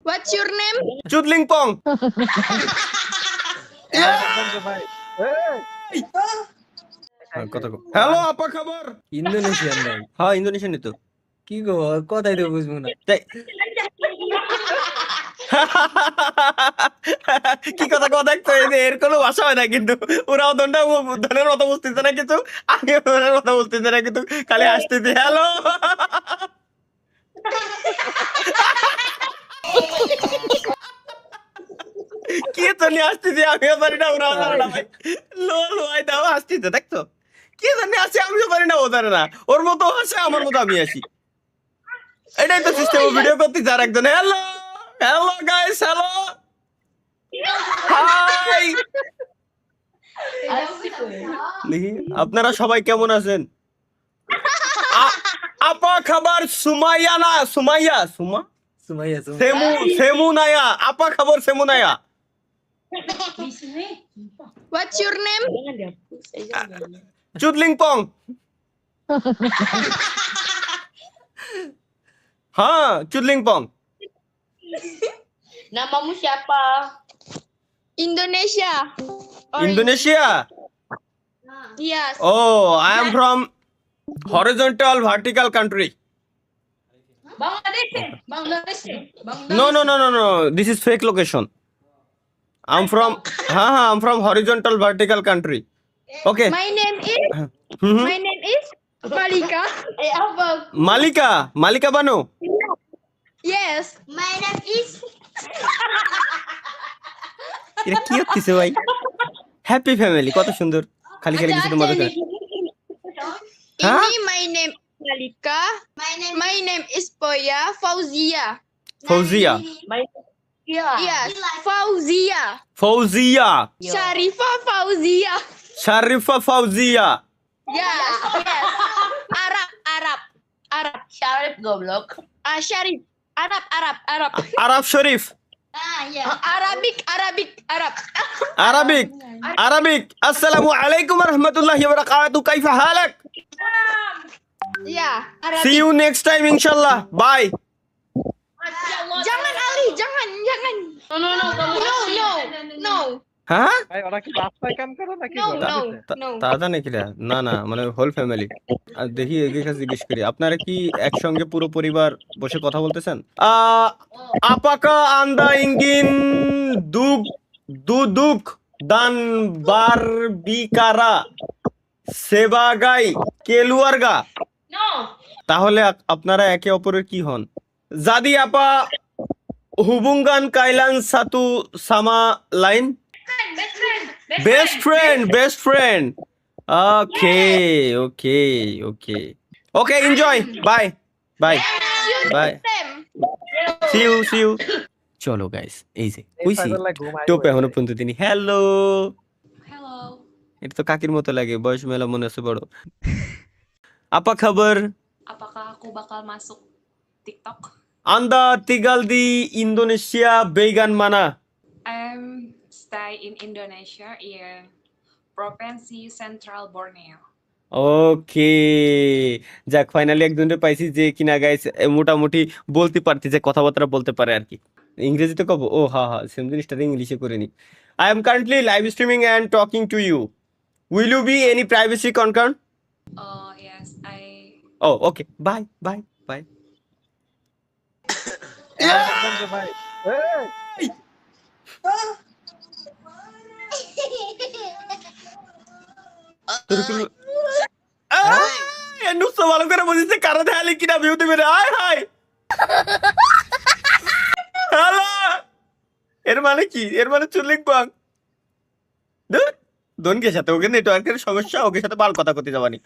What's your name? চুদলিং পং। Hello আপা খবর? ইন্দোনেশিয়ান ভাই। হ্যাঁ ইন্দোনেশিয়ানই তো। কি গো কথাই তো বুঝবো না। তাই কি কথা কথা দেখতো এর কোনো ভাষা হয় না কিন্তু ওরাও ধনের মতো বুঝতেছে না কিছু, আগে ধনের মতো বুঝতেছে না কিন্তু খালি আসতেছে হ্যালো। কি তো নিয়ে আসতেছি আমিও পারি না ওরাও জানে না ভাই। লো লো আই দাও আসতেছে দেখতো কি জানি আসে আমিও পারি না ও জানে না, ওর মতো আসে আমার মতো আমি আসি, এটাই তো সিস্টেম। ভিডিও করতেছে আর একজন hello hello guys hello hi. দেখি আপনারা সবাই কেমন আছেন? আপা খাবার সুমাইয়া না সুমাইয়া সুমা সুমাইয়া সেমু সেমুনায়া আপা খাবার সেমুনায়া। What's your name? চুদলিং পং। হ্যাঁ চুদলিং পং। Namamu siapa? Indonesia. Indonesia? Yes. Oh I am from horizontal vertical country. Bangladesh. Bangladesh. No, no, no, no, no. This is fake location. I'm from, I'm from horizontal vertical country. Okay. My name is Mhm. my name is Malika. Apa? Malika, Malika Banu. Yes. My name is এটা কি হচ্ছে ভাই? Happy family কত সুন্দর, খালি খালি কিছু মজা করে। Huh? Ini my name Malika. My name is Poya Fauzia. Fouzia, Yes. Fauzia. Fouzia, Sharifah Fauzia. Sharifa Fouzia. Yes. Yes. Arab. Syarif goblok. Sharif. Arab. Arab Sharif, Arabic. Arabic, Arabic. আসসালামু আলাইকুম ওয়া রাহমাতুল্লাহি ওয়া বারাকাতুহু, কাইফা হালাক? Ya. Arabic. See you next time insyaallah. Bye. Jangan Ali, jangan. No. হ্যাঁ ভাই ওরা কি রাস্তায় কাম করে নাকি No. তাজা নাকি রে? না না মানে হোল ফ্যামিলি। আর দেখি একে কাছে জিজ্ঞেস করি আপনারা কি একসঙ্গে পুরো পরিবার বসে কথা বলতেছেন? আপাকা আন্দা ইঙ্গিন দুগ দুদুক দান বারবিকারা সেবাগাই কেলুয়ারগা। No. তাহলে আপনারা একে অপরের কি হন? জাদি আপা হুবুঙ্গান কাইলান সাতু সামা line. Best friend. Okay, enjoy. Bye. See you. চলো গাইস, এই যে কইছি টোপে এখনো পর্যন্ত তিনি হ্যালো। এটা তো কাকির মতো লাগে, বয়স মেলা মনে আছে বড়। আপা খবর? Apakah aku bakal masuk TikTok? Anda tinggal di Indonesia bagian mana? I'm stay in Indonesia in Provinsi Central Borneo. ওকে, যাক ফাইনালি একজনের পাইছি যে কিনা গাইস মোটামুটি বলতে পারতি, যে কথাবার্তা বলতে পারে আর কি। ইংরেজিতে কব? ও হ্যাঁ সেম জিনিসটা ইংলিশে করে নি। I am currently live streaming and talking to you. Will you be any privacy concern? Oh yes, I oh okay, bye. ভাই নুসো ভালো করে বুঝেছে কারো দেখালে কিনা ভিউ দিবে রে। হাই হ্যালো, এর মানে কি? এর মানে চুলিক বাং দোনকে সাথে ওকে নেটওয়ার্কের সমস্যা, ওকে সাথে বাল কথা করতে যাবানি।